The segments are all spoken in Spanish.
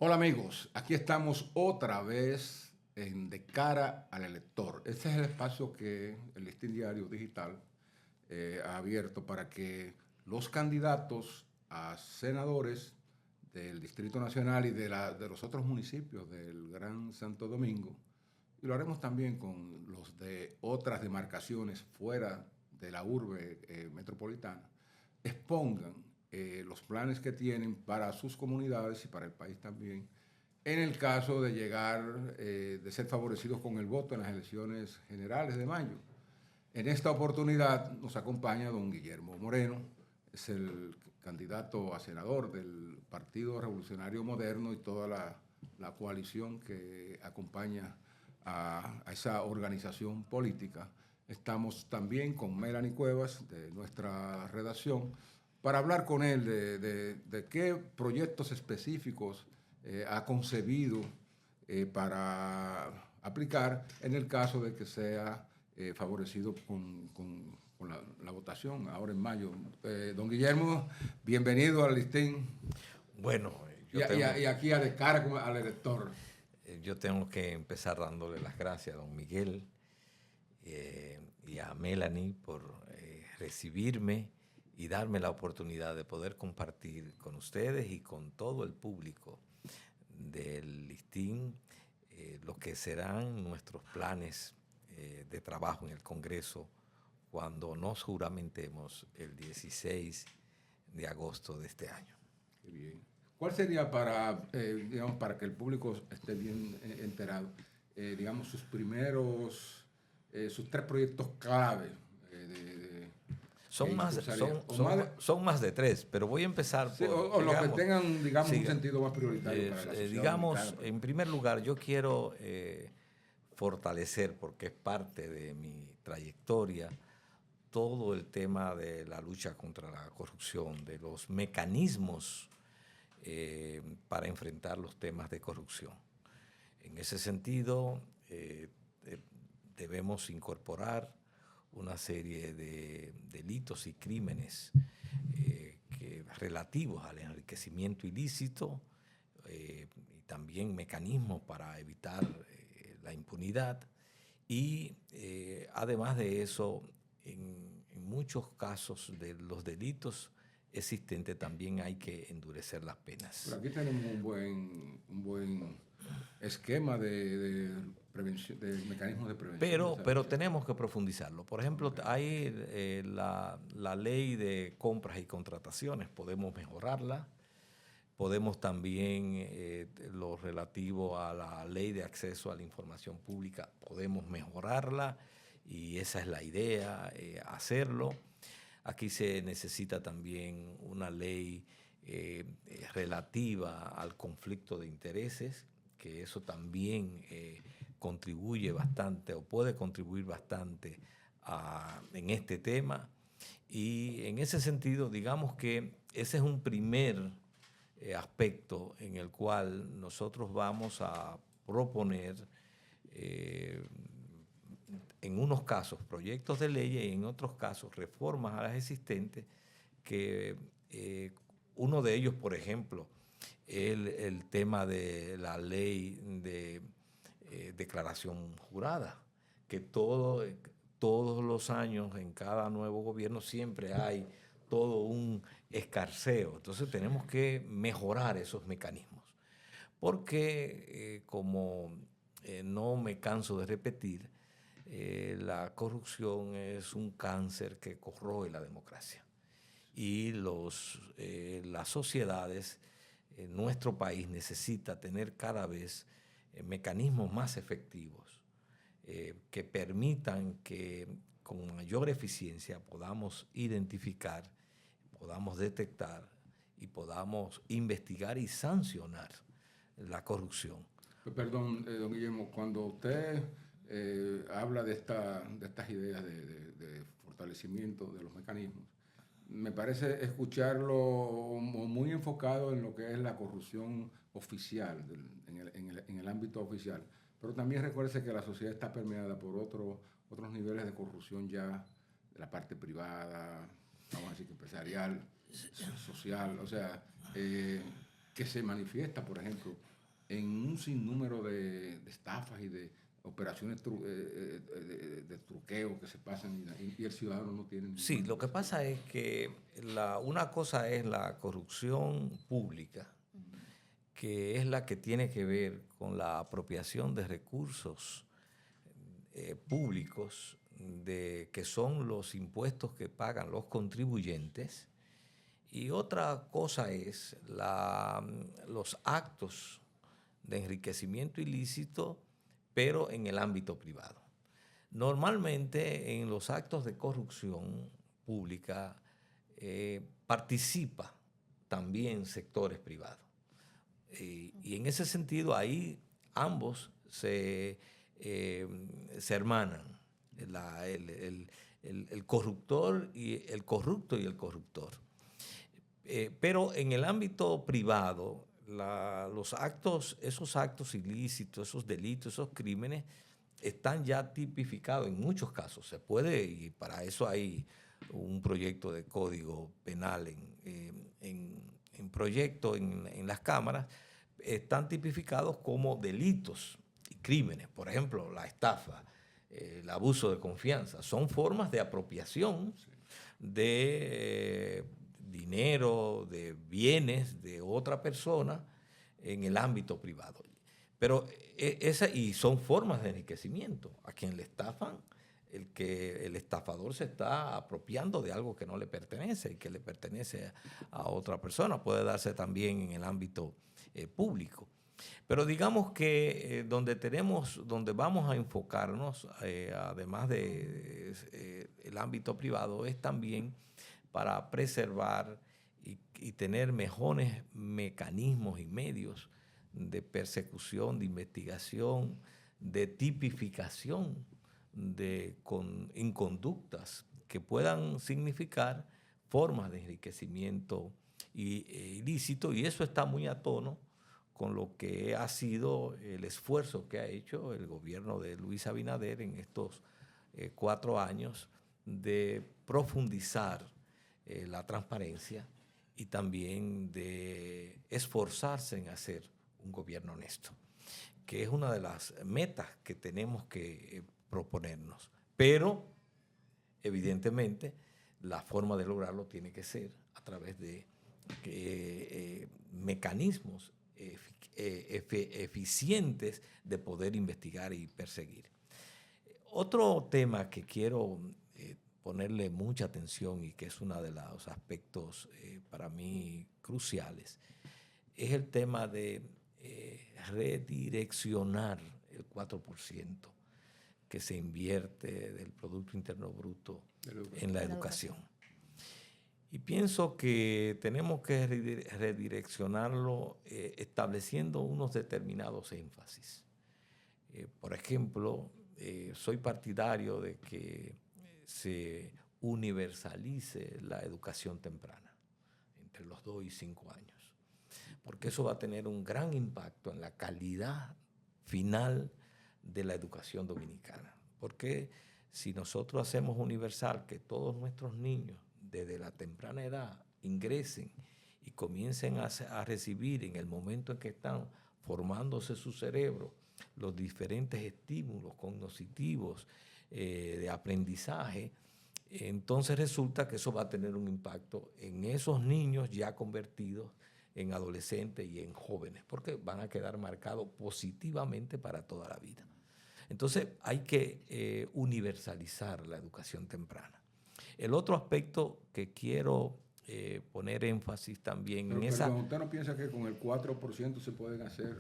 Hola amigos, aquí estamos otra vez en De cara al elector. Este es el espacio que el Listín Diario Digital ha abierto para que los candidatos a senadores del Distrito Nacional y de los otros municipios del Gran Santo Domingo, y lo haremos también con los de otras demarcaciones fuera de la urbe metropolitana, expongan los planes que tienen para sus comunidades y para el país también, en el caso de llegar, de ser favorecidos con el voto en las elecciones generales de mayo. En esta oportunidad nos acompaña don Guillermo Moreno, es el candidato a senador del Partido Revolucionario Moderno y toda la coalición que acompaña a esa organización política. Estamos también con Melanie Cuevas de nuestra redacción para hablar con él de qué proyectos específicos ha concebido para aplicar en el caso de que sea favorecido con la votación ahora en mayo. Don Guillermo, bienvenido al listín. Bueno, Y aquí a de cara al elector. yo tengo que empezar dándole las gracias a don Miguel y a Melanie por recibirme y darme la oportunidad de poder compartir con ustedes y con todo el público del listín lo que serán nuestros planes de trabajo en el Congreso cuando nos juramentemos el 16 de agosto de este año. Qué bien. ¿Cuál sería digamos, para que el público esté bien enterado, digamos, sus tres proyectos clave que Son más, impulsaría? son más de tres, pero voy a empezar Sí, por, o los que tengan, digamos, un siga, sentido más prioritario para la sociedad digamos, dominicana. en primer lugar, yo quiero fortalecer, porque es parte de mi trayectoria, todo el tema de la lucha contra la corrupción, de los mecanismos para enfrentar los temas de corrupción. En ese sentido, debemos incorporar una serie de delitos y crímenes relativos al enriquecimiento ilícito y también mecanismos para evitar la impunidad. Y además de eso, en muchos casos de los delitos existentes también hay que endurecer las penas. Pero aquí tenemos un buen esquema prevención, de mecanismos de prevención. Pero tenemos que profundizarlo. Por ejemplo, Okay. hay la ley de compras y contrataciones, podemos mejorarla. Podemos también, lo relativo a la ley de acceso a la información pública, podemos mejorarla y esa es la idea, hacerlo. Aquí se necesita también una ley relativa al conflicto de intereses, que eso también contribuye bastante o puede contribuir bastante en este tema. Y en ese sentido, digamos que ese es un primer aspecto en el cual nosotros vamos a proponer en unos casos proyectos de ley y en otros casos reformas a las existentes que uno de ellos, por ejemplo, el tema de la ley de declaración jurada, que todos los años en cada nuevo gobierno siempre hay todo un escarceo. Entonces tenemos que mejorar esos mecanismos. Porque, como no me canso de repetir, la corrupción es un cáncer que corroe la democracia. Y las sociedades, nuestro país necesita tener cada vez mecanismos más efectivos que permitan que con mayor eficiencia podamos identificar, podamos detectar y podamos investigar y sancionar la corrupción. Perdón, don Guillermo, cuando usted habla de estas ideas de fortalecimiento de los mecanismos, me parece escucharlo muy enfocado en lo que es la corrupción oficial, en el ámbito oficial. Pero también recuerde que la sociedad está permeada por otros niveles de corrupción ya de la parte privada, vamos a decir que empresarial, social. O sea, que se manifiesta, por ejemplo, en un sinnúmero de estafas y de operaciones de truqueo que se pasan y el ciudadano no tiene ninguna. Sí, lo que pasa es que una cosa es la corrupción pública, que es la que tiene que ver con la apropiación de recursos públicos, que son los impuestos que pagan los contribuyentes. Y otra cosa es los actos de enriquecimiento ilícito, pero en el ámbito privado. Normalmente en los actos de corrupción pública participa también sectores privados. Y en ese sentido ahí ambos se hermanan, el corruptor y el corrupto y el corruptor. Pero en el ámbito privado, esos actos ilícitos, esos delitos, esos crímenes, están ya tipificados en muchos casos. Se puede, y para eso hay un proyecto de código penal en proyecto en las cámaras, están tipificados como delitos y crímenes. Por ejemplo, la estafa, el abuso de confianza, son formas de apropiación de dinero, de bienes de otra persona en el ámbito privado. Pero y son formas de enriquecimiento. A quien le estafan, el estafador se está apropiando de algo que no le pertenece y que le pertenece a otra persona. Puede darse también en el ámbito público. Pero digamos que donde vamos a enfocarnos, además del ámbito privado, es también para preservar y tener mejores mecanismos y medios de persecución, de investigación, de tipificación de inconductas que puedan significar formas de enriquecimiento ilícito, y eso está muy a tono con lo que ha sido el esfuerzo que ha hecho el gobierno de Luis Abinader en estos 4 años de profundizar la transparencia y también de esforzarse en hacer un gobierno honesto, que es una de las metas que tenemos que proponernos. Pero, evidentemente, la forma de lograrlo tiene que ser a través de mecanismos eficientes de poder investigar y perseguir. Otro tema que quiero ponerle mucha atención y que es uno de los aspectos para mí cruciales es el tema de redireccionar el 4% que se invierte del Producto Interno Bruto en la educación. Y pienso que tenemos que redireccionarlo estableciendo unos determinados énfasis. Por ejemplo, soy partidario de que se universalice la educación temprana, entre los 2 y 5 años, porque eso va a tener un gran impacto en la calidad final de la educación dominicana. Porque si nosotros hacemos universal que todos nuestros niños desde la temprana edad ingresen y comiencen a recibir en el momento en que están formándose su cerebro los diferentes estímulos cognitivos de aprendizaje, entonces resulta que eso va a tener un impacto en esos niños ya convertidos en adolescentes y en jóvenes, porque van a quedar marcados positivamente para toda la vida. Entonces hay que universalizar la educación temprana. El otro aspecto que quiero poner énfasis también en esa... Pero ¿usted no piensa que con el 4% se puede hacer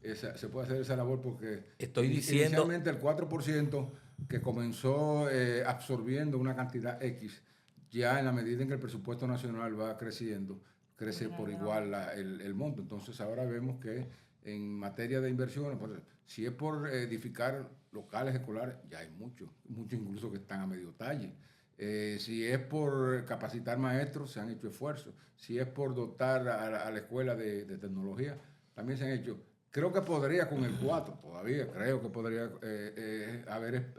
esa labor? Porque estoy diciendo, inicialmente el 4% que comenzó absorbiendo una cantidad X, ya en la medida en que el presupuesto nacional va creciendo, crece por igual el monto. Entonces ahora vemos que en materia de inversiones, pues, si es por edificar locales escolares, ya hay muchos incluso que están a medio talle. Si es por capacitar maestros, se han hecho esfuerzos. Si es por dotar a la escuela de tecnología, también se han hecho. Creo que podría con el 4 todavía, creo que podría haber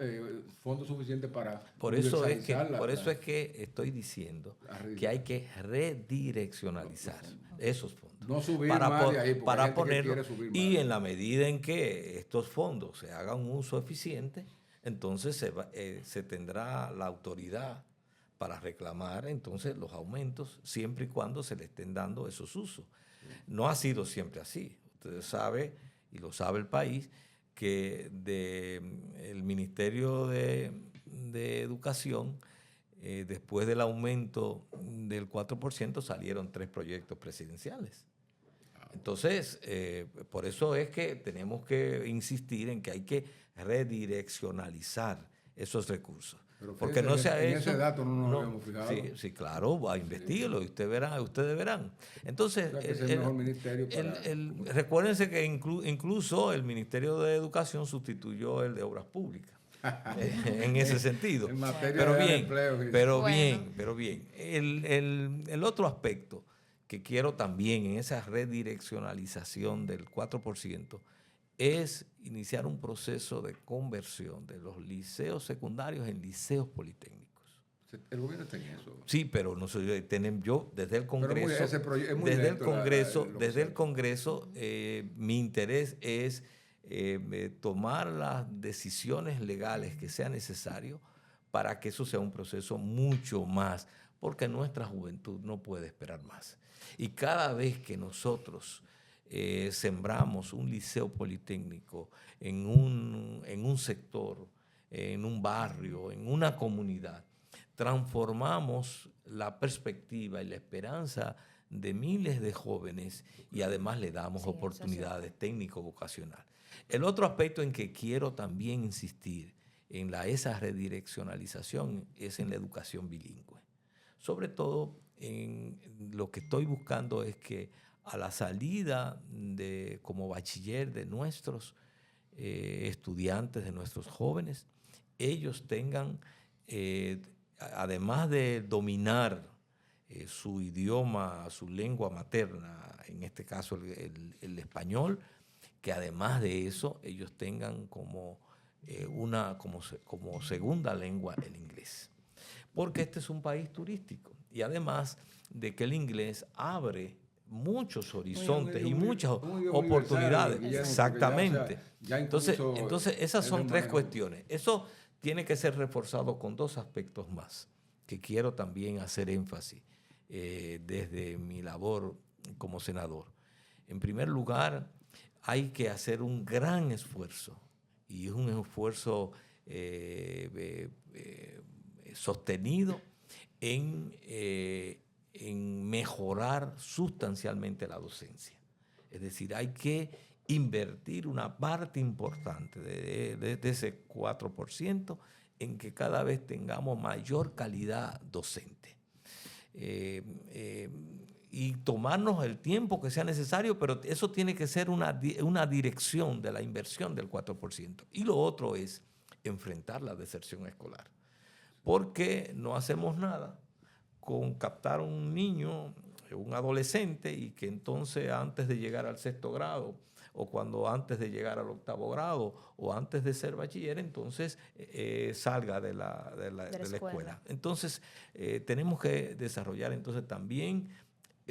fondos suficientes para Por eso es que estoy diciendo que hay que redireccionalizar esos fondos no subir más de ahí, porque hay gente ponerlo, que quiere subir más. y en la medida en que estos fondos se hagan un uso eficiente, entonces se tendrá la autoridad para reclamar entonces los aumentos, siempre y cuando se le estén dando esos usos. No ha sido siempre así. Ustedes saben, y lo sabe el país, que el Ministerio de Educación, después del aumento del 4%, salieron 3 proyectos presidenciales. Entonces, por eso es que tenemos que insistir en que hay que redireccionalizar esos recursos. Pero porque no se ha en hecho. Ese dato no nos habíamos fijado. Sí, claro, investíguelo y ustedes verán. Entonces, recuérdense que incluso el Ministerio de Educación sustituyó el de Obras Públicas. En ese sentido. En materia de empleo. Pero bien. El otro aspecto que quiero también en esa redireccionalización del 4% es iniciar un proceso de conversión de los liceos secundarios en liceos politécnicos. El gobierno está en eso. Sí, pero yo desde el Congreso, mi interés es tomar las decisiones legales que sea necesario para que eso sea un proceso mucho más, porque nuestra juventud no puede esperar más. Y cada vez que nosotros sembramos un liceo politécnico en un sector, en un barrio, en una comunidad, transformamos la perspectiva y la esperanza de miles de jóvenes y además le damos oportunidades técnico-vocacionales. El otro aspecto en que quiero también insistir en esa redireccionalización es en la educación bilingüe. Sobre todo, lo que estoy buscando es que a la salida como bachiller de nuestros estudiantes, de nuestros jóvenes, ellos tengan, además de dominar su idioma, su lengua materna, en este caso el español, que además de eso ellos tengan como segunda lengua el inglés. Porque este es un país turístico y además de que el inglés abre muchos horizontes y muchas oportunidades. Exactamente. Entonces esas son 3 cuestiones. Eso tiene que ser reforzado con 2 aspectos más que quiero también hacer énfasis desde mi labor como senador. En primer lugar, hay que hacer un gran esfuerzo, y es un esfuerzo sostenido en mejorar sustancialmente la docencia. Es decir, hay que invertir una parte importante de ese 4% en que cada vez tengamos mayor calidad docente. Y tomarnos el tiempo que sea necesario, pero eso tiene que ser una dirección de la inversión del 4%. Y lo otro es enfrentar la deserción escolar. Porque no hacemos nada con captar a un niño, un adolescente, y que entonces antes de llegar al 6º grado, o antes de llegar al 8º grado, o antes de ser bachiller, entonces salga de la escuela. Entonces tenemos que desarrollar entonces también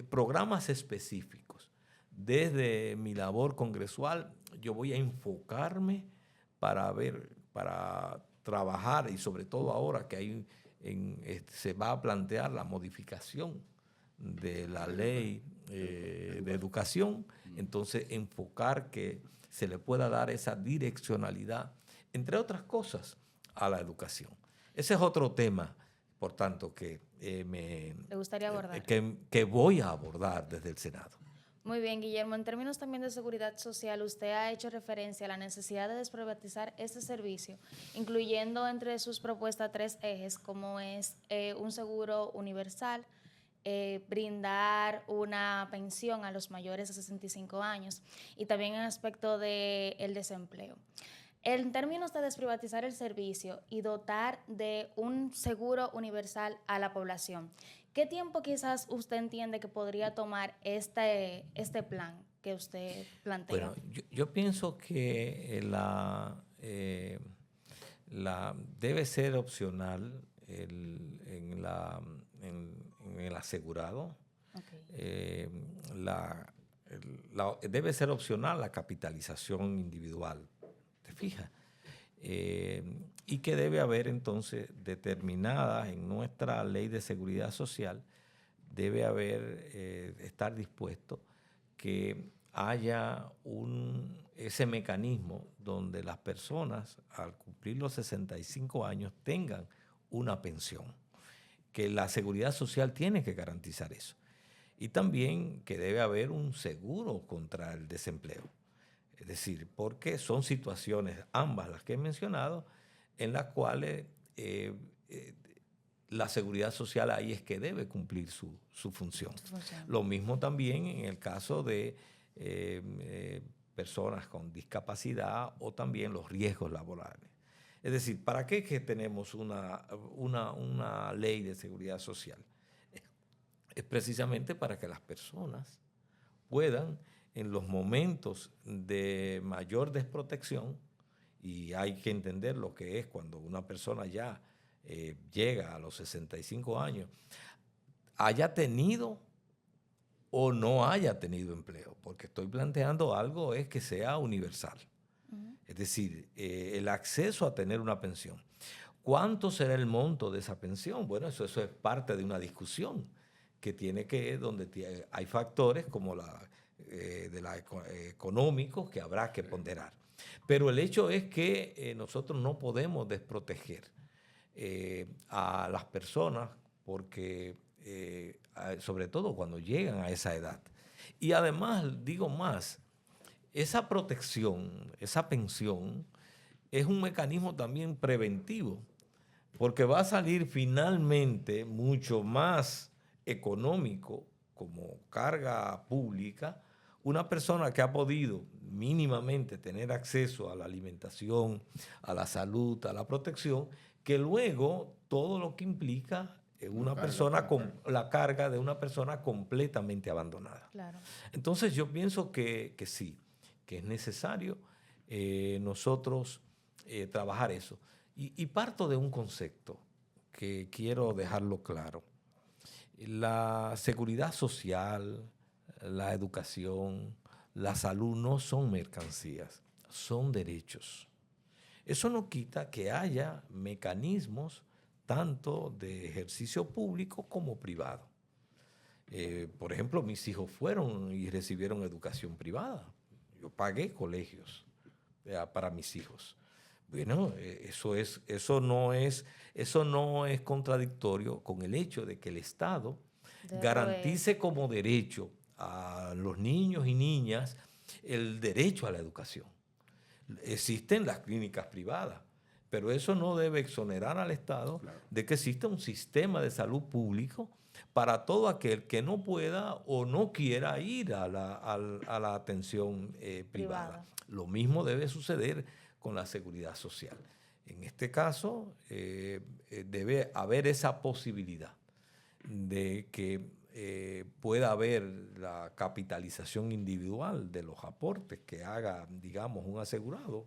programas específicos. Desde mi labor congresual, yo voy a enfocarme para trabajar, y sobre todo ahora que se va a plantear la modificación de la ley de educación, entonces enfocar que se le pueda dar esa direccionalidad, entre otras cosas, a la educación. Ese es otro tema, por tanto, que me gustaría abordar. Que voy a abordar desde el Senado. Muy bien, Guillermo. En términos también de seguridad social, usted ha hecho referencia a la necesidad de desprivatizar este servicio, incluyendo entre sus propuestas 3 ejes, como es un seguro universal, brindar una pensión a los mayores de 65 años y también en aspecto del desempleo. En términos de desprivatizar el servicio y dotar de un seguro universal a la población, ¿qué tiempo quizás usted entiende que podría tomar este plan? que usted plantea? Bueno, yo pienso que debe ser opcional en el asegurado. Okay. Debe ser opcional la capitalización individual, ¿te fijas? Y que debe haber entonces determinadas en nuestra ley de seguridad social, debe estar dispuesto que haya ese mecanismo donde las personas al cumplir los 65 años tengan una pensión, que la seguridad social tiene que garantizar eso. Y también que debe haber un seguro contra el desempleo. Es decir, porque son situaciones, ambas las que he mencionado, en las cuales la seguridad social ahí es que debe cumplir su función. Lo mismo también en el caso de personas con discapacidad o también los riesgos laborales. Es decir, ¿para qué es que tenemos una ley de seguridad social? Es precisamente para que las personas puedan, en los momentos de mayor desprotección, y hay que entender lo que es cuando una persona ya llega a los 65 años, haya tenido o no haya tenido empleo, porque estoy planteando algo es que sea universal. Uh-huh. Es decir, el acceso a tener una pensión. ¿Cuánto será el monto de esa pensión? Bueno, eso es parte de una discusión que donde hay factores como económicos que habrá que ponderar. Pero el hecho es que nosotros no podemos desproteger a las personas porque, sobre todo cuando llegan a esa edad. Y además, digo más, esa protección, esa pensión, es un mecanismo también preventivo, porque va a salir finalmente mucho más económico como carga pública una persona que ha podido mínimamente tener acceso a la alimentación, a la salud, a la protección, que luego todo lo que implica la carga de una persona completamente abandonada. Claro. Entonces yo pienso que sí, que es necesario nosotros trabajar eso. Y parto de un concepto que quiero dejarlo claro. La seguridad social, la educación, la salud no son mercancías, son derechos. Eso no quita que haya mecanismos tanto de ejercicio público como privado. Por ejemplo, mis hijos fueron y recibieron educación privada. Yo pagué colegios para mis hijos. Bueno, eso no es contradictorio con el hecho de que el Estado garantice como derecho a los niños y niñas el derecho a la educación. Existen las clínicas privadas, pero eso no debe exonerar al Estado de que exista un sistema de salud público para todo aquel que no pueda o no quiera ir a la atención privada. Lo mismo debe suceder con la seguridad social. En este caso, debe haber esa posibilidad de que pueda haber la capitalización individual de los aportes que haga, digamos, un asegurado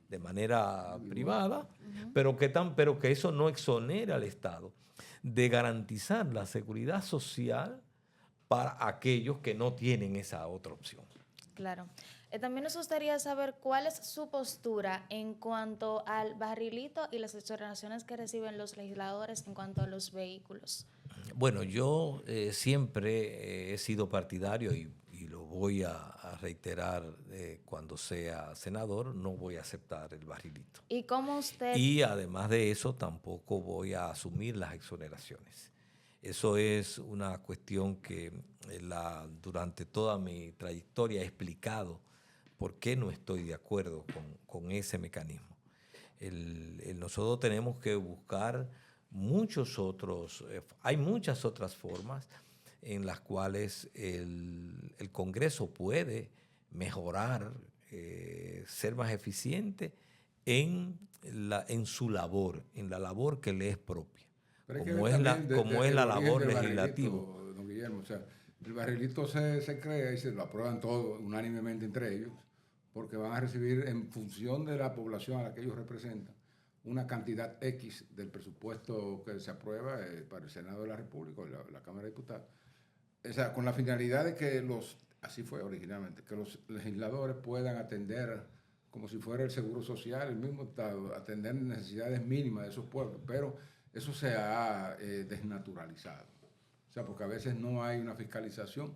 de manera privada, uh-huh. pero que eso no exonera al Estado de garantizar la seguridad social para aquellos que no tienen esa otra opción. Claro. También nos gustaría saber cuál es su postura en cuanto al barrilito y las exoneraciones que reciben los legisladores en cuanto a los vehículos. Bueno, yo siempre he sido partidario y lo voy a reiterar cuando sea senador, no voy a aceptar el barrilito. ¿Y cómo usted...? Y además de eso, tampoco voy a asumir las exoneraciones. Eso es una cuestión que durante toda mi trayectoria he explicado por qué no estoy de acuerdo con ese mecanismo. Nosotros tenemos que buscar hay muchas otras formas en las cuales el Congreso puede mejorar, ser más eficiente en su labor, en la labor que le es propia. Como es la labor legislativa. Don Guillermo, o sea, El barrilito se crea y se lo aprueban todos unánimemente entre ellos, porque van a recibir en función de la población a la que ellos representan una cantidad X del presupuesto que se aprueba para el Senado de la República o la Cámara de Diputados. O sea, con la finalidad de que así fue originalmente, que los legisladores puedan atender como si fuera el Seguro Social, el mismo Estado, atender necesidades mínimas de esos pueblos, pero eso se ha desnaturalizado. O sea, porque a veces no hay una fiscalización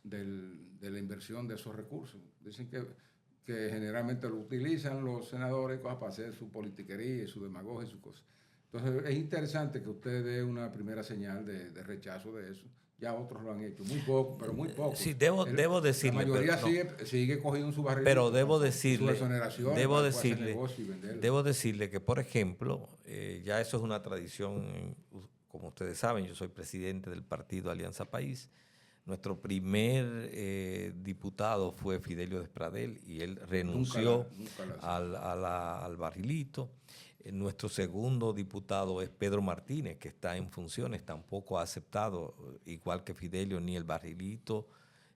de la inversión de esos recursos. Dicen que generalmente lo utilizan los senadores para hacer su politiquería y su demagogia y su cosa. Entonces es interesante que usted dé una primera señal de rechazo de eso. Ya otros lo han hecho, muy poco, pero muy poco. Sí, debo decirle. La mayoría sigue cogiendo su barril. Pero debo decirle, debo decirle que, por ejemplo, ya eso es una tradición, como ustedes saben, yo soy presidente del partido Alianza País. Nuestro primer diputado fue Fidelio Despradel y él renunció al barrilito. Nuestro segundo diputado es Pedro Martínez, que está en funciones, tampoco ha aceptado, igual que Fidelio, ni el barrilito,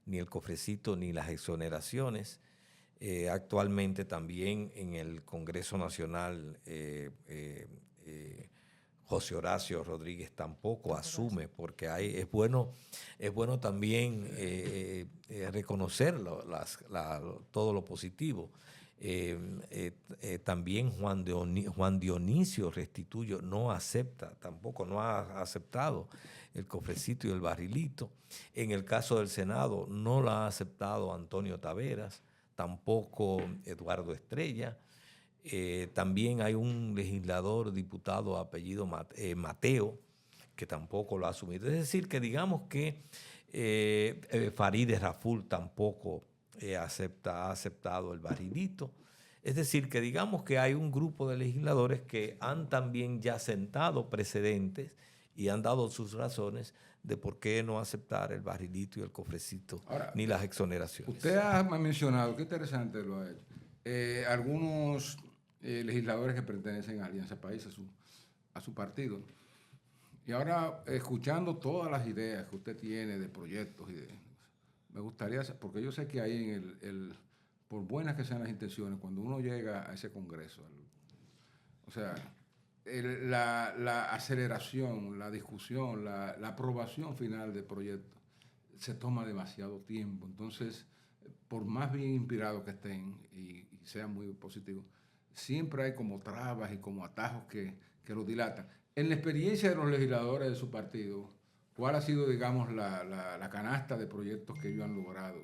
ni el cofrecito, ni las exoneraciones. Actualmente también en el Congreso Nacional, José Horacio Rodríguez tampoco asume, porque es bueno también reconocer todo lo positivo. También Juan Dionisio Restituyo no acepta, tampoco no ha aceptado el cofrecito y el barrilito. En el caso del Senado no lo ha aceptado Antonio Taveras, tampoco Eduardo Estrella. También hay un legislador, diputado apellido Mateo, que tampoco lo ha asumido. Es decir, que digamos que Farideh Raful tampoco ha aceptado el barrilito. Es decir, que digamos que hay un grupo de legisladores que han también ya sentado precedentes y han dado sus razones de por qué no aceptar el barrilito y el cofrecito. Ahora, ni las exoneraciones. Usted ha mencionado, qué interesante lo ha hecho, algunos legisladores que pertenecen a Alianza País, a su partido. Y ahora, escuchando todas las ideas que usted tiene de proyectos, me gustaría, porque yo sé que ahí por buenas que sean las intenciones, cuando uno llega a ese congreso, o sea, la aceleración, la discusión, la aprobación final del proyecto se toma demasiado tiempo. Entonces, por más bien inspirados que estén y sean muy positivos, siempre hay como trabas y como atajos que lo dilatan. En la experiencia de los legisladores de su partido, ¿cuál ha sido, digamos, la canasta de proyectos que ellos han logrado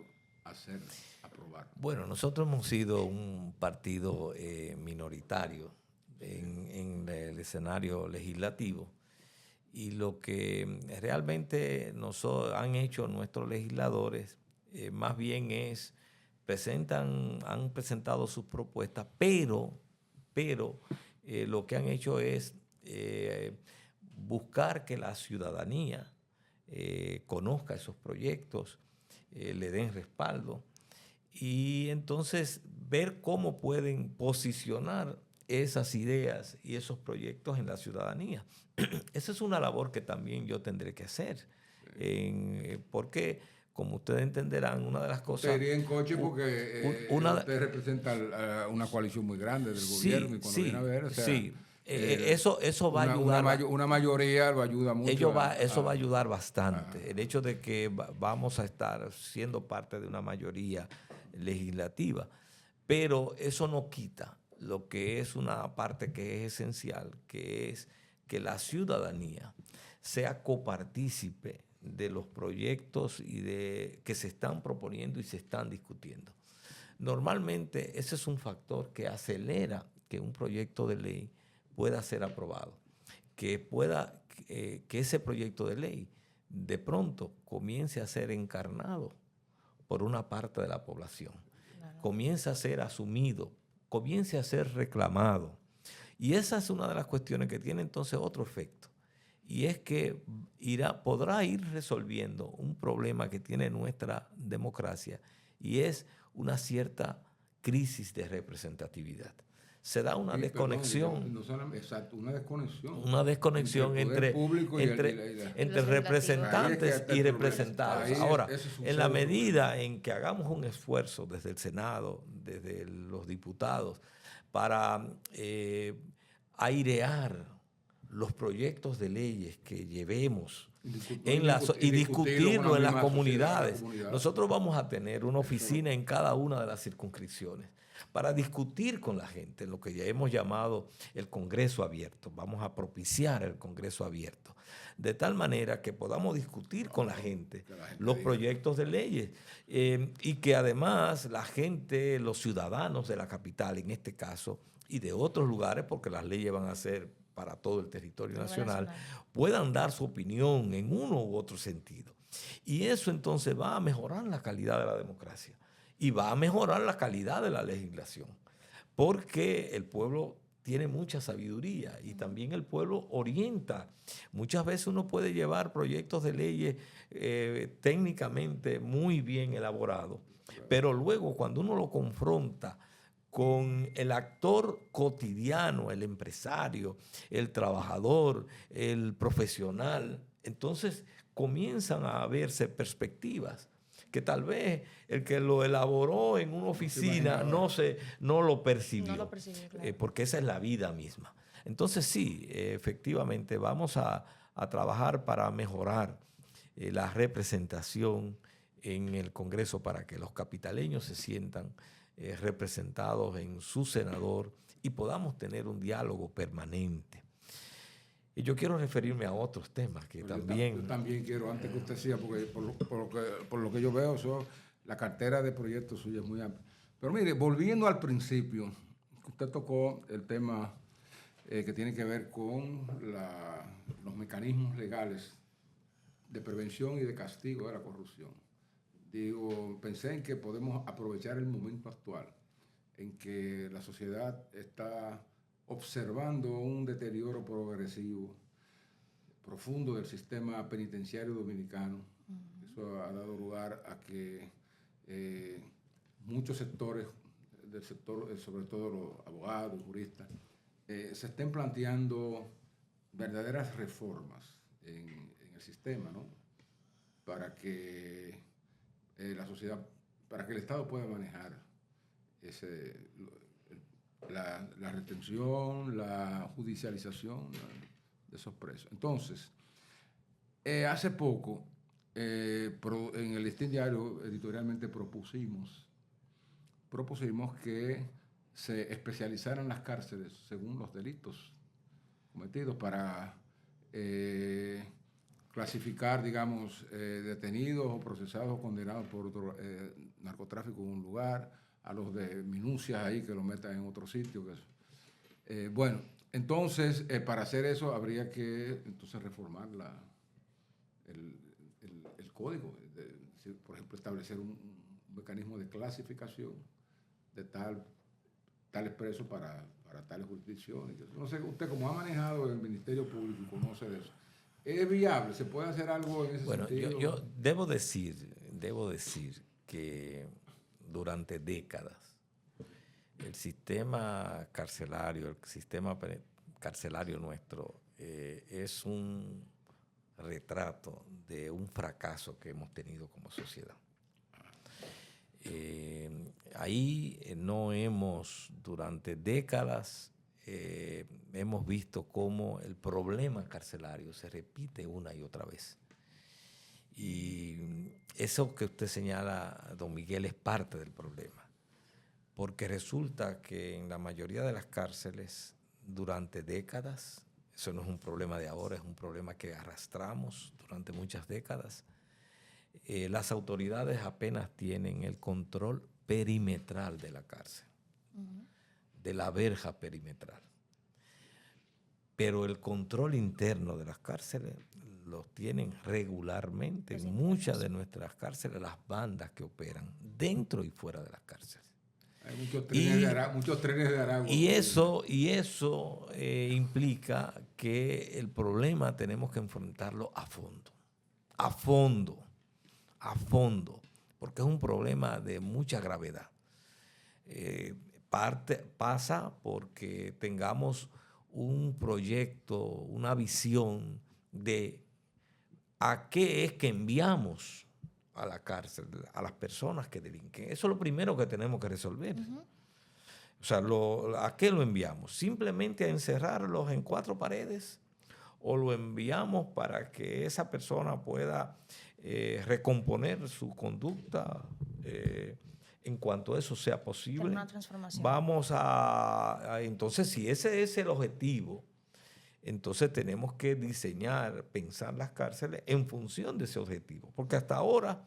aprobar? Bueno, nosotros hemos sido un partido minoritario en el escenario legislativo, y lo que realmente han hecho nuestros legisladores más bien es han presentado sus propuestas, pero lo que han hecho es buscar que la ciudadanía conozca esos proyectos, le den respaldo, y entonces ver cómo pueden posicionar esas ideas y esos proyectos en la ciudadanía. Esa es una labor que también yo tendré que hacer, porque, como ustedes entenderán, una de las cosas... Usted iría en coche porque usted representa una coalición muy grande del gobierno, y cuando viene a ver... O sea, sí. Eso va a ayudar. Una mayoría lo ayuda mucho. Eso va a ayudar bastante. El hecho de que vamos a estar siendo parte de una mayoría legislativa. Pero eso no quita lo que es una parte que es esencial, que es que la ciudadanía sea copartícipe de los proyectos que se están proponiendo y se están discutiendo. Normalmente ese es un factor que acelera que un proyecto de ley pueda ser aprobado, que ese proyecto de ley de pronto comience a ser encarnado por una parte de la población, comience a ser asumido, comience a ser reclamado. Y esa es una de las cuestiones que tiene entonces otro efecto, y es que podrá ir resolviendo un problema que tiene nuestra democracia, y es una cierta crisis de representatividad. se da una desconexión. Exacto, una desconexión. Una desconexión entre representantes y representados. Ahora, en la medida en que hagamos un esfuerzo desde el Senado, desde los diputados, para airear los proyectos de leyes que llevemos y discutirlo en las comunidades. Nosotros vamos a tener una oficina en cada una de las circunscripciones para discutir con la gente, lo que ya hemos llamado el Congreso Abierto. Vamos a propiciar el Congreso Abierto, de tal manera que podamos discutir con la gente los proyectos de leyes y que además la gente, los ciudadanos de la capital en este caso, y de otros lugares, porque las leyes van a ser para todo el territorio nacional, puedan dar su opinión en uno u otro sentido. Y eso entonces va a mejorar la calidad de la democracia y va a mejorar la calidad de la legislación, porque el pueblo tiene mucha sabiduría y también el pueblo orienta. Muchas veces uno puede llevar proyectos de leyes técnicamente muy bien elaborados, pero luego cuando uno lo confronta con el actor cotidiano, el empresario, el trabajador, el profesional, entonces comienzan a verse perspectivas que tal vez el que lo elaboró en una oficina no lo percibió, claro. Porque esa es la vida misma. Entonces sí, efectivamente vamos a trabajar para mejorar la representación en el Congreso para que los capitaleños se sientan representados en su senador y podamos tener un diálogo permanente. Y yo quiero referirme a otros temas que también... Yo también quiero, antes que usted siga, porque por lo que yo veo, la cartera de proyectos suya es muy amplia. Pero mire, volviendo al principio, usted tocó el tema que tiene que ver con los mecanismos legales de prevención y de castigo de la corrupción. Pensé en que podemos aprovechar el momento actual en que la sociedad está observando un deterioro progresivo, profundo del sistema penitenciario dominicano. Uh-huh. Eso ha dado lugar a que muchos sectores del sector, sobre todo los abogados, juristas, se estén planteando verdaderas reformas en el sistema, ¿no? Para que la sociedad, para que el Estado pueda manejar la retención, la judicialización de esos presos. Entonces, hace poco, en el Listín Diario editorialmente propusimos que se especializaran las cárceles según los delitos cometidos para clasificar, digamos, detenidos o procesados o condenados por narcotráfico en un lugar, a los de minucias ahí que lo metan en otro sitio. Bueno, entonces, para hacer eso habría que entonces reformar el código, por ejemplo, establecer un mecanismo de clasificación de tales presos para tales jurisdicciones. No sé, usted como ha manejado el Ministerio Público y conoce de eso, ¿es viable? ¿Se puede hacer algo en ese sentido? Bueno, yo debo decir que durante décadas el sistema carcelario nuestro es un retrato de un fracaso que hemos tenido como sociedad. Ahí durante décadas hemos visto cómo el problema carcelario se repite una y otra vez. Y eso que usted señala, don Miguel, es parte del problema. Porque resulta que en la mayoría de las cárceles, durante décadas, eso no es un problema de ahora, es un problema que arrastramos durante muchas décadas, las autoridades apenas tienen el control perimetral de la cárcel, uh-huh, de la verja perimetral. Pero el control interno de las cárceles los tienen regularmente en muchas de nuestras cárceles las bandas que operan dentro y fuera de las cárceles. Hay muchos trenes de Aragua. Y eso implica que el problema tenemos que enfrentarlo a fondo, porque es un problema de mucha gravedad. pasa porque tengamos un proyecto, una visión de a qué es que enviamos a la cárcel a las personas que delinquen. Eso es lo primero que tenemos que resolver. O sea, ¿a qué lo enviamos? ¿Simplemente a encerrarlos en 4 paredes? ¿O lo enviamos para que esa persona pueda recomponer su conducta en cuanto eso sea posible? Una transformación. Vamos entonces, si ese es el objetivo, entonces tenemos que diseñar, pensar las cárceles en función de ese objetivo. Porque hasta ahora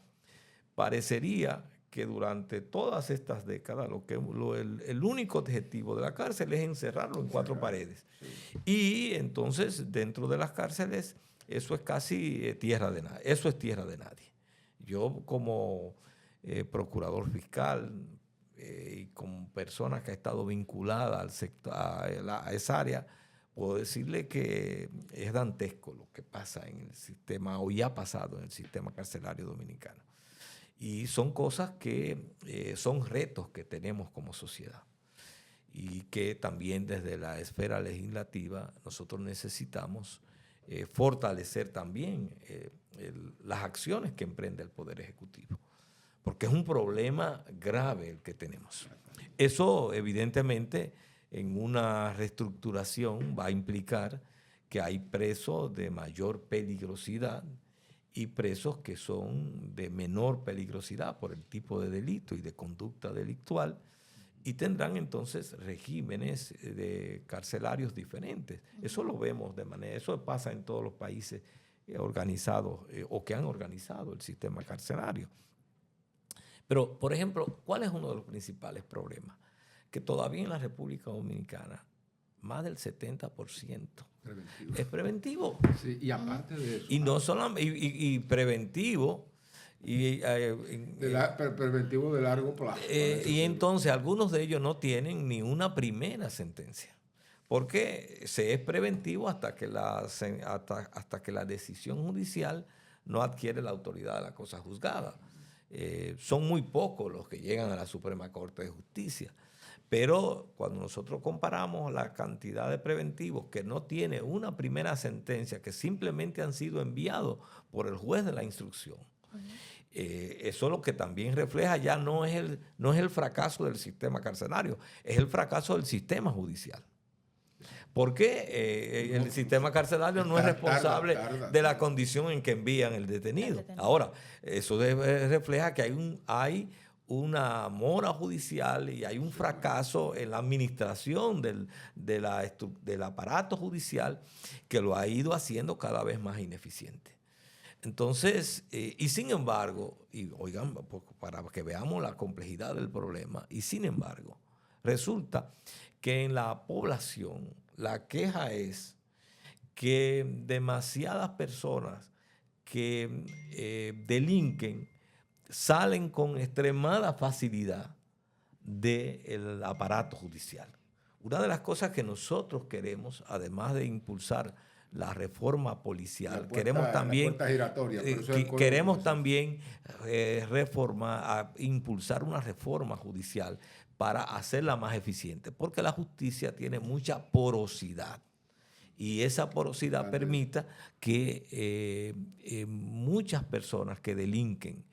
parecería que durante todas estas décadas el único objetivo de la cárcel es encerrarlo en 4 paredes. Y entonces dentro de las cárceles eso es casi tierra de nadie. Eso es tierra de nadie. Yo como procurador fiscal y como persona que ha estado vinculada al sector, a esa área, puedo decirle que es dantesco lo que pasa en el sistema, o ya ha pasado en el sistema carcelario dominicano. Y son cosas que son retos que tenemos como sociedad y que también desde la esfera legislativa nosotros necesitamos fortalecer también las acciones que emprende el Poder Ejecutivo, porque es un problema grave el que tenemos. Eso evidentemente en una reestructuración va a implicar que hay presos de mayor peligrosidad y presos que son de menor peligrosidad por el tipo de delito y de conducta delictual, y tendrán entonces regímenes de carcelarios diferentes. Eso lo vemos eso pasa en todos los países organizados o que han organizado el sistema carcelario. Pero, por ejemplo, ¿cuál es uno de los principales problemas? Que todavía en la República Dominicana más del 70% es preventivo. Sí, y aparte de eso. Y no solamente, y preventivo. Preventivo de largo plazo. Y entonces algunos de ellos no tienen ni una primera sentencia. Porque se es preventivo hasta que la decisión judicial no adquiere la autoridad de la cosa juzgada. Son muy pocos los que llegan a la Suprema Corte de Justicia. Pero cuando nosotros comparamos la cantidad de preventivos que no tiene una primera sentencia, que simplemente han sido enviados por el juez de la instrucción, eso lo que también refleja ya no es el fracaso del sistema carcelario, es el fracaso del sistema judicial. Porque el sistema carcelario no es responsable de la condición en que envían el detenido. Ahora, eso refleja que hay una mora judicial y hay un fracaso en la administración del aparato judicial que lo ha ido haciendo cada vez más ineficiente. Entonces, y sin embargo, y oigan, para que veamos la complejidad del problema, y sin embargo, resulta que en la población la queja es que demasiadas personas que delinquen salen con extremada facilidad del aparato judicial. Una de las cosas que nosotros queremos, además de impulsar la reforma policial, queremos también impulsar una reforma judicial para hacerla más eficiente, porque la justicia tiene mucha porosidad. Y esa porosidad permite que muchas personas que delinquen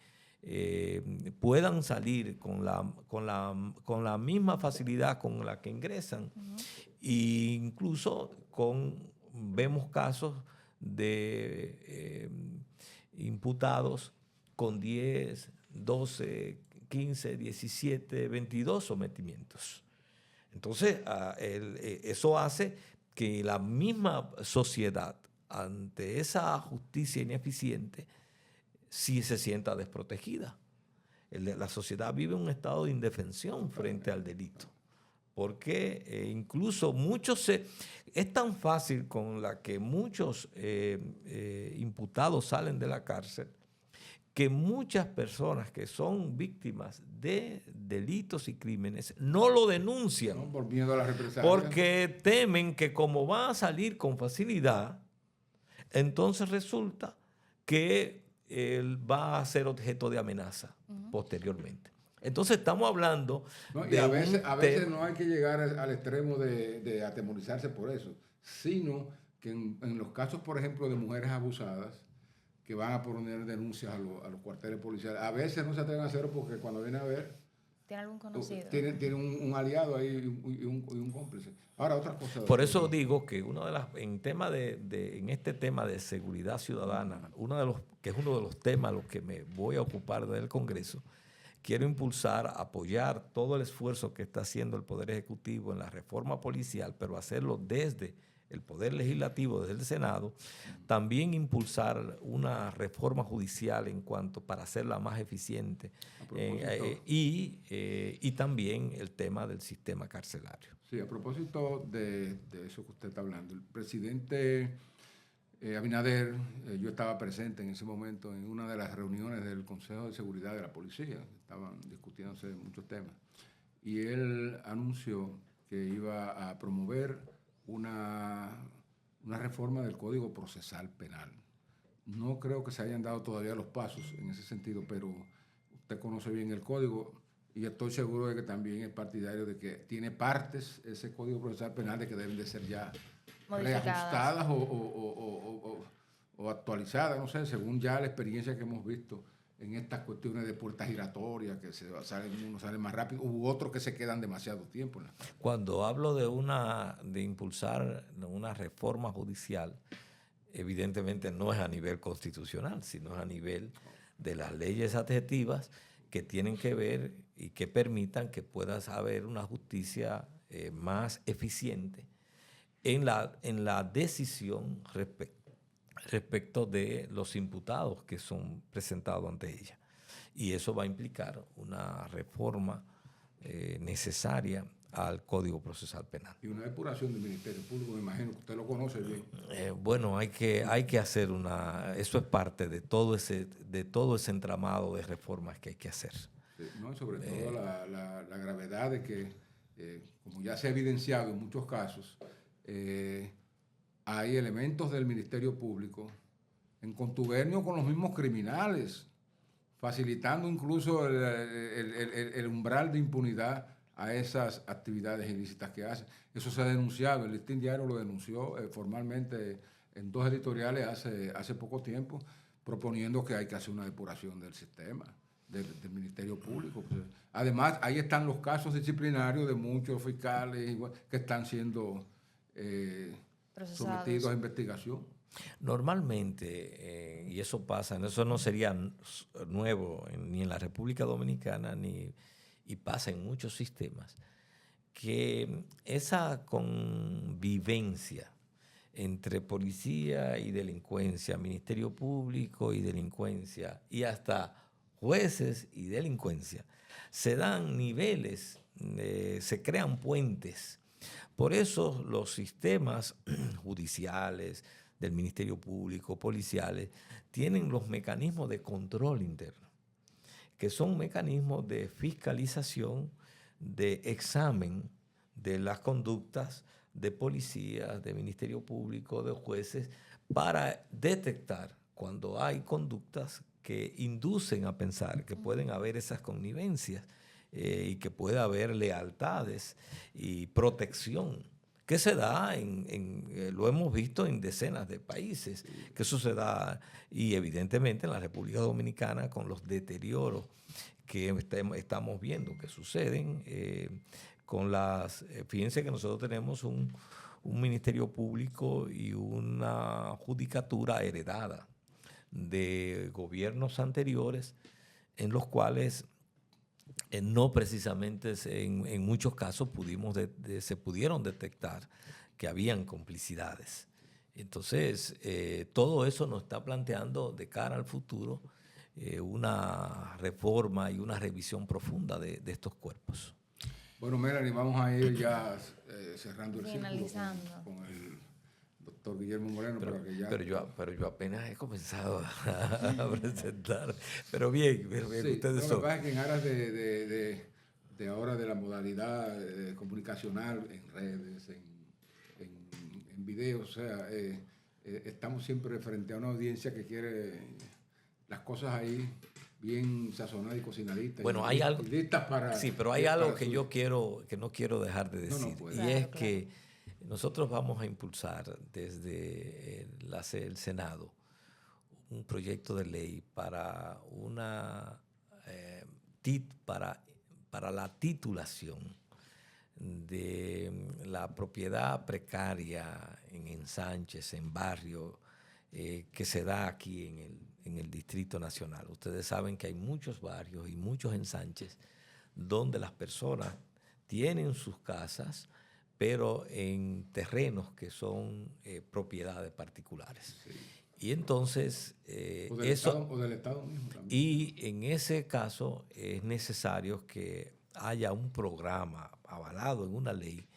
puedan salir con la misma facilidad con la que ingresan. E incluso vemos casos de imputados con 10, 12, 15, 17, 22 sometimientos. Entonces, eso hace que la misma sociedad, ante esa justicia ineficiente, sí se sienta desprotegida. La sociedad vive un estado de indefensión frente al delito, porque incluso es tan fácil con la que muchos imputados salen de la cárcel, que muchas personas que son víctimas de delitos y crímenes no lo denuncian. No, por miedo a la represalia. Porque temen que como va a salir con facilidad, entonces resulta que él va a ser objeto de amenaza posteriormente. Entonces estamos hablando ¿no? Y de a veces tema. no hay que llegar al extremo de atemorizarse por eso, sino que en los casos, por ejemplo, de mujeres abusadas, que van a poner denuncias a los cuarteles policiales, a veces no se atreven a hacerlo porque cuando viene a ver, ¿Tiene algún conocido? tiene un aliado ahí y un cómplice. Ahora, otra cosa, Por doctor. eso digo que una de las, en este tema de seguridad ciudadana, que es uno de los temas a los que me voy a ocupar del Congreso, quiero impulsar, apoyar todo el esfuerzo que está haciendo el Poder Ejecutivo en la reforma policial, pero hacerlo desde el Poder Legislativo, desde el Senado, también impulsar una reforma judicial para hacerla más eficiente y también el tema del sistema carcelario. Sí, a propósito de eso que usted está hablando, el presidente Abinader, yo estaba presente en ese momento en una de las reuniones del Consejo de Seguridad de la Policía, estaban discutiéndose muchos temas, y él anunció que iba a promover una reforma del Código Procesal Penal. No creo que se hayan dado todavía los pasos en ese sentido, pero usted conoce bien el código y estoy seguro de que también es partidario de que tiene partes ese Código Procesal Penal de que deben de ser ya reajustadas o actualizadas, no sé, según ya la experiencia que hemos visto en estas cuestiones de puertas giratorias, que unos salen más rápido, u otros que se quedan demasiado tiempo. Cuando hablo de impulsar una reforma judicial, evidentemente no es a nivel constitucional, sino es a nivel de las leyes adjetivas que tienen que ver y que permitan que pueda haber una justicia más eficiente en la decisión respecto de los imputados que son presentados ante ella. Y eso va a implicar una reforma necesaria al Código Procesal Penal. Y una depuración del Ministerio Público, me imagino que usted lo conoce bien. Bueno, hay que hacer eso es parte de todo ese entramado de reformas que hay que hacer. Sí, ¿no? Y sobre todo la gravedad de que, como ya se ha evidenciado en muchos casos, hay elementos del Ministerio Público en contubernio con los mismos criminales, facilitando incluso el umbral de impunidad a esas actividades ilícitas que hacen. Eso se ha denunciado, el Listín Diario lo denunció formalmente en 2 editoriales hace poco tiempo, proponiendo que hay que hacer una depuración del sistema, del Ministerio Público. Además, ahí están los casos disciplinarios de muchos fiscales que están siendo sometidos a investigación. Normalmente, y eso pasa, eso no sería nuevo ni en la República Dominicana, y pasa en muchos sistemas, que esa convivencia entre policía y delincuencia, Ministerio Público y delincuencia, y hasta jueces y delincuencia, se dan niveles, se crean puentes. Por eso los sistemas judiciales, del Ministerio Público, policiales, tienen los mecanismos de control interno, que son mecanismos de fiscalización, de examen de las conductas de policías, de Ministerio Público, de jueces, para detectar cuando hay conductas que inducen a pensar que pueden haber esas connivencias y que puede haber lealtades y protección, que se da lo hemos visto en decenas de países, que eso se da, y evidentemente en la República Dominicana con los deterioros que estamos viendo que suceden fíjense que nosotros tenemos un Ministerio Público y una judicatura heredada de gobiernos anteriores en los cuales no precisamente en muchos casos se pudieron detectar que habían complicidades. Entonces, todo eso nos está planteando de cara al futuro una reforma y una revisión profunda de estos cuerpos. Bueno, Melanie, vamos a ir ya cerrando el finalizando círculo con el doctor Guillermo Moreno. Pero yo apenas he comenzado a presentar. Pero bien, sí, ustedes son. Lo que pasa es que en aras de ahora de la modalidad comunicacional, en redes, en videos, o sea, estamos siempre frente a una audiencia que quiere las cosas ahí bien sazonada y cocinadita. Bueno, y, hay algo. Y listas para, sí, pero hay algo que su... yo no quiero dejar de decir. pues. Y Claro, es claro. que nosotros vamos a impulsar desde el Senado un proyecto de ley para para la titulación de la propiedad precaria en ensanches, en barrios, que se da aquí en el Distrito Nacional. Ustedes saben que hay muchos barrios y muchos ensanches donde las personas tienen sus casas, pero en terrenos que son propiedades particulares. Sí. Y entonces o del Estado mismo también. Y en ese caso es necesario que haya un programa avalado en una ley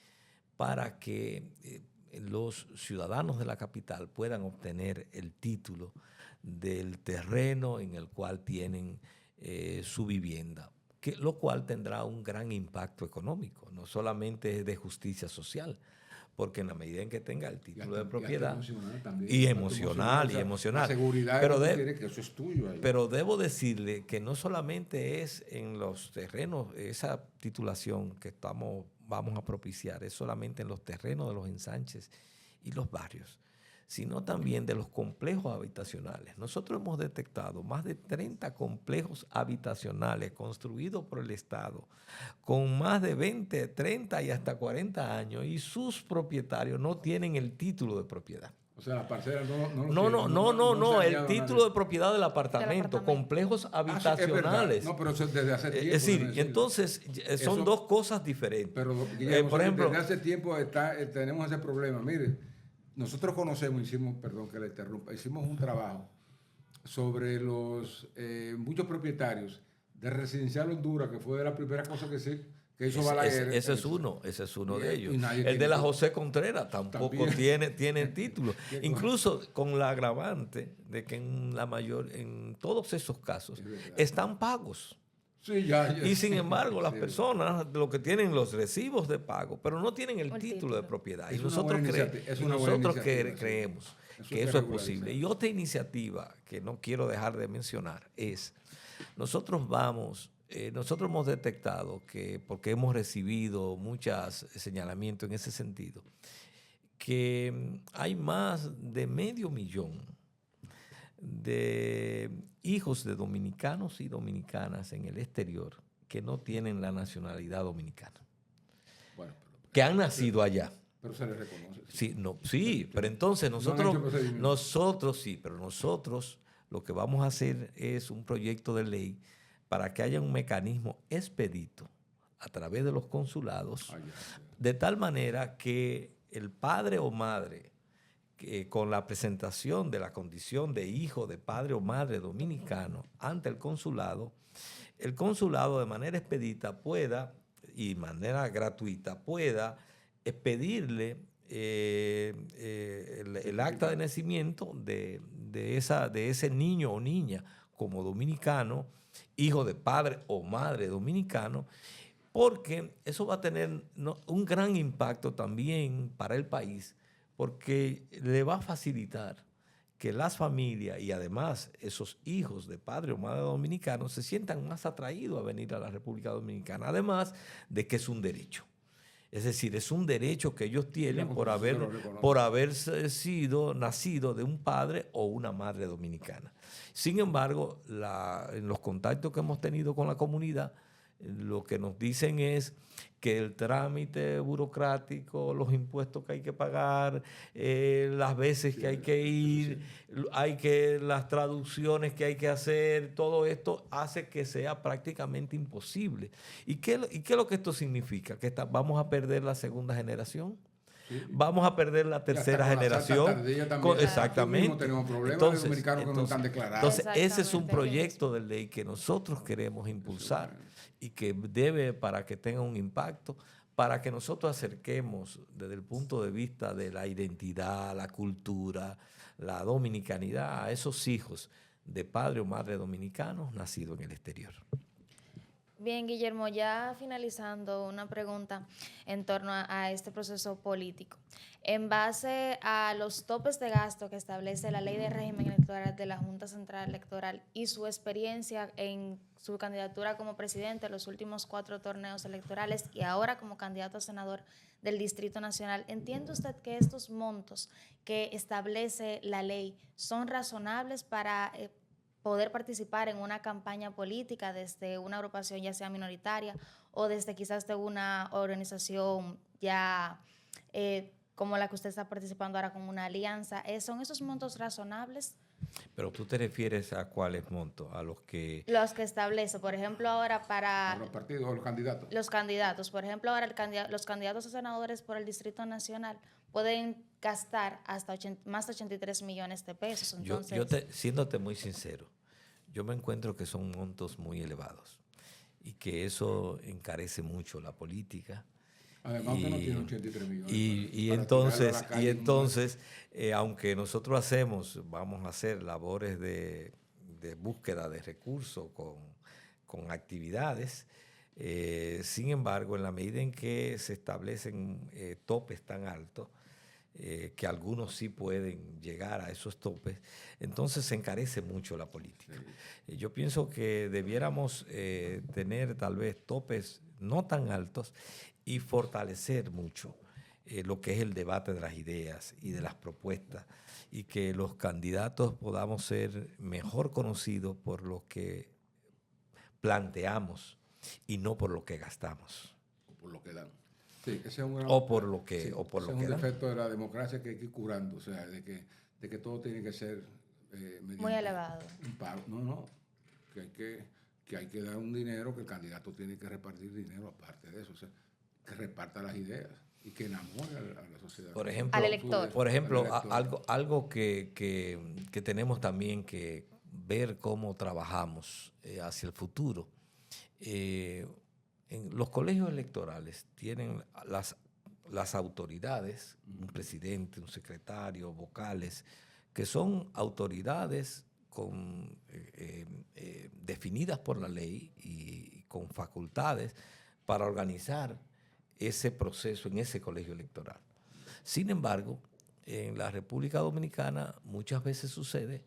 para que los ciudadanos de la capital puedan obtener el título del terreno en el cual tienen su vivienda, lo cual tendrá un gran impacto económico, no solamente de justicia social, porque en la medida en que tenga el título de propiedad emocional también, y emocional. La seguridad pero que eso es tuyo ahí. Pero debo decirle que no solamente es en los terrenos, esa titulación que vamos a propiciar, es solamente en los terrenos de los ensanches y los barrios, sino también de los complejos habitacionales. Nosotros hemos detectado más de 30 complejos habitacionales construidos por el Estado con más de 20, 30 y hasta 40 años y sus propietarios no tienen el título de propiedad. O sea, la parcela no, el título de propiedad del apartamento, complejos habitacionales. No, pero eso desde hace tiempo. Es decir, entonces son dos cosas diferentes. Pero, Guillermo, por ejemplo, desde hace tiempo tenemos ese problema. Mire, nosotros perdón que la interrumpa, hicimos un trabajo sobre los muchos propietarios de Residencial Honduras, que fue de las primeras cosas que hizo Balaguer. Ese es uno de ellos. El de la José Contreras tampoco tiene título. Incluso con la agravante de que en todos esos casos están pagos. Sí, y sin embargo, las personas lo que tienen los recibos de pago, pero no tienen el título de propiedad. Y nosotros creemos que eso es posible. Y otra iniciativa que no quiero dejar de mencionar es, nosotros hemos detectado que, porque hemos recibido muchos señalamientos en ese sentido, que hay más de 500,000 de hijos de dominicanos y dominicanas en el exterior que no tienen la nacionalidad dominicana, que han nacido allá. Pero se les reconoce. Pero entonces nosotros lo que vamos a hacer es un proyecto de ley para que haya un mecanismo expedito a través de los consulados, de tal manera que el padre o madre, que con la presentación de la condición de hijo de padre o madre dominicano ante el consulado de manera expedita pueda, y de manera gratuita, pueda expedirle el acta de nacimiento de ese niño o niña como dominicano, hijo de padre o madre dominicano, porque eso va a tener un gran impacto también para el país, porque le va a facilitar que las familias y además esos hijos de padre o madre dominicanos se sientan más atraídos a venir a la República Dominicana, además de que es un derecho. Es decir, es un derecho que ellos tienen por haber nacido de un padre o una madre dominicana. Sin embargo, en los contactos que hemos tenido con la comunidad, lo que nos dicen es que el trámite burocrático, los impuestos que hay que pagar, las veces que hay que ir, las traducciones que hay que hacer, todo esto hace que sea prácticamente imposible. ¿Y qué es lo que esto significa? Que vamos a perder la segunda generación. Sí. Vamos a perder la tercera generación. Exactamente. Tenemos problemas de dominicanos que no están declarados. Entonces, ese es un proyecto de ley que nosotros queremos impulsar y que debe, para que tenga un impacto, para que nosotros acerquemos desde el punto de vista de la identidad, la cultura, la dominicanidad a esos hijos de padre o madre dominicanos nacidos en el exterior. Bien, Guillermo, ya finalizando, una pregunta en torno a este proceso político. En base a los topes de gasto que establece la Ley de Régimen electoral de la Junta Central Electoral y su experiencia en su candidatura como presidente en los últimos 4 torneos electorales y ahora como candidato a senador del Distrito Nacional, ¿entiende usted que estos montos que establece la ley son razonables para poder participar en una campaña política desde una agrupación ya sea minoritaria o desde quizás de una organización ya como la que usted está participando ahora con una alianza? ¿Son esos montos razonables? Pero tú te refieres a cuáles montos, a los que... Los que establece, por ejemplo, ahora para los partidos o los candidatos. los candidatos. Por ejemplo, ahora los candidatos a senadores por el Distrito Nacional pueden gastar hasta más de 83 millones de pesos. Entonces, Siéndote muy sincero, yo me encuentro que son montos muy elevados y que eso encarece mucho la política. Además, usted no tiene 83 millones. Y entonces, aunque nosotros vamos a hacer labores de búsqueda de recursos con actividades, sin embargo, en la medida en que se establecen topes tan altos, que algunos sí pueden llegar a esos topes, entonces se encarece mucho la política. Sí. Yo pienso que debiéramos tener tal vez topes no tan altos y fortalecer mucho lo que es el debate de las ideas y de las propuestas, y que los candidatos podamos ser mejor conocidos por lo que planteamos y no por lo que gastamos. Por lo que dan. Sí, ese es un gran, o por lo que sí, o por lo es que un dan. defecto de la democracia que hay que ir curando, o sea, de que todo tiene que ser muy elevado. Un pago. No, que hay que dar un dinero, que el candidato tiene que repartir dinero aparte de eso, o sea, que reparta las ideas y que enamore a la sociedad. Al elector. Por ejemplo, algo que tenemos también que ver cómo trabajamos hacia el futuro. En los colegios electorales tienen las autoridades, un presidente, un secretario, vocales, que son autoridades definidas por la ley y con facultades para organizar ese proceso en ese colegio electoral. Sin embargo, en la República Dominicana muchas veces sucede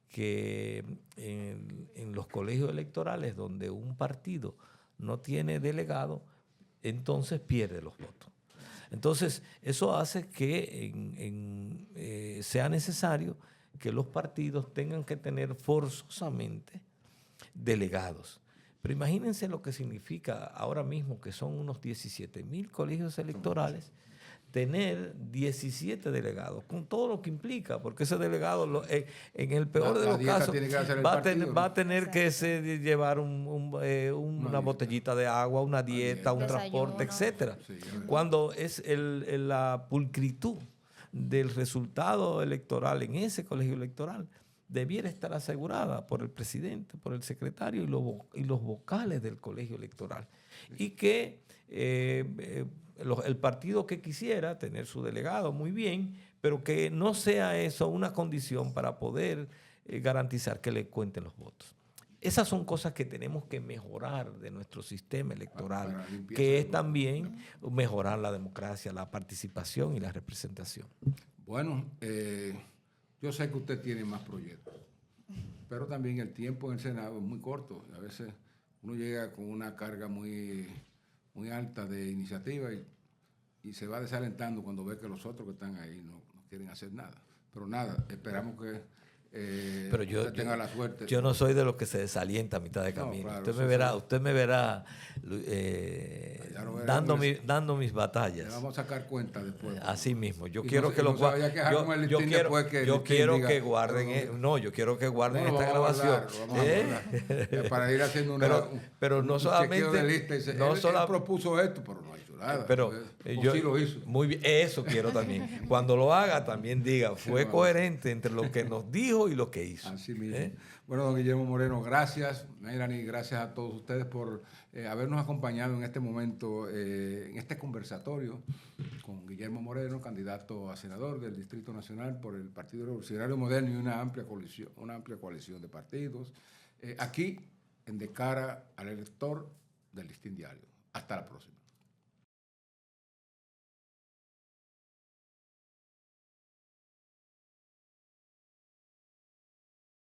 que en los colegios electorales donde un partido no tiene delegado, entonces pierde los votos. Entonces, eso hace que sea necesario que los partidos tengan que tener forzosamente delegados. Pero imagínense lo que significa ahora mismo, que son unos 17,000 colegios electorales, tener 17 delegados, con todo lo que implica, porque ese delegado, en el peor de los casos, va a tener que llevar una botellita de agua, una dieta, un transporte, etcétera. Sí, cuando es la pulcritud del resultado electoral en ese colegio electoral debiera estar asegurada por el presidente, por el secretario y los vocales del colegio electoral. Y que el partido que quisiera tener su delegado, muy bien, pero que no sea eso una condición para poder garantizar que le cuenten los votos. Esas son cosas que tenemos que mejorar de nuestro sistema electoral, que es también mejorar la democracia, la participación y la representación. Bueno, yo sé que usted tiene más proyectos, pero también el tiempo en el Senado es muy corto. A veces uno llega con una carga muy alta de iniciativa y se va desalentando cuando ve que los otros que están ahí no quieren hacer nada. Pero nada, esperamos que pero usted tenga la suerte. Yo no soy de los que se desalienta a mitad de camino. No, claro, usted me verá dando mis batallas. Le vamos a sacar cuenta después. Así mismo. Yo quiero que lo guarden. Yo quiero que guarden esta grabación. Para ir haciendo pero no solamente. Él propuso esto, pero no ha hecho nada. Pero yo sí lo hizo. Muy bien, eso quiero también. Cuando lo haga, también diga, fue coherente entre lo que nos dijo y lo que hizo. Así mismo. Bueno, don Guillermo Moreno, gracias. Nairani, gracias a todos ustedes por habernos acompañado en este momento, en este conversatorio con Guillermo Moreno, candidato a senador del Distrito Nacional por el Partido Revolucionario Moderno y una amplia coalición de partidos, aquí en De Cara al Elector del Listín Diario. Hasta la próxima.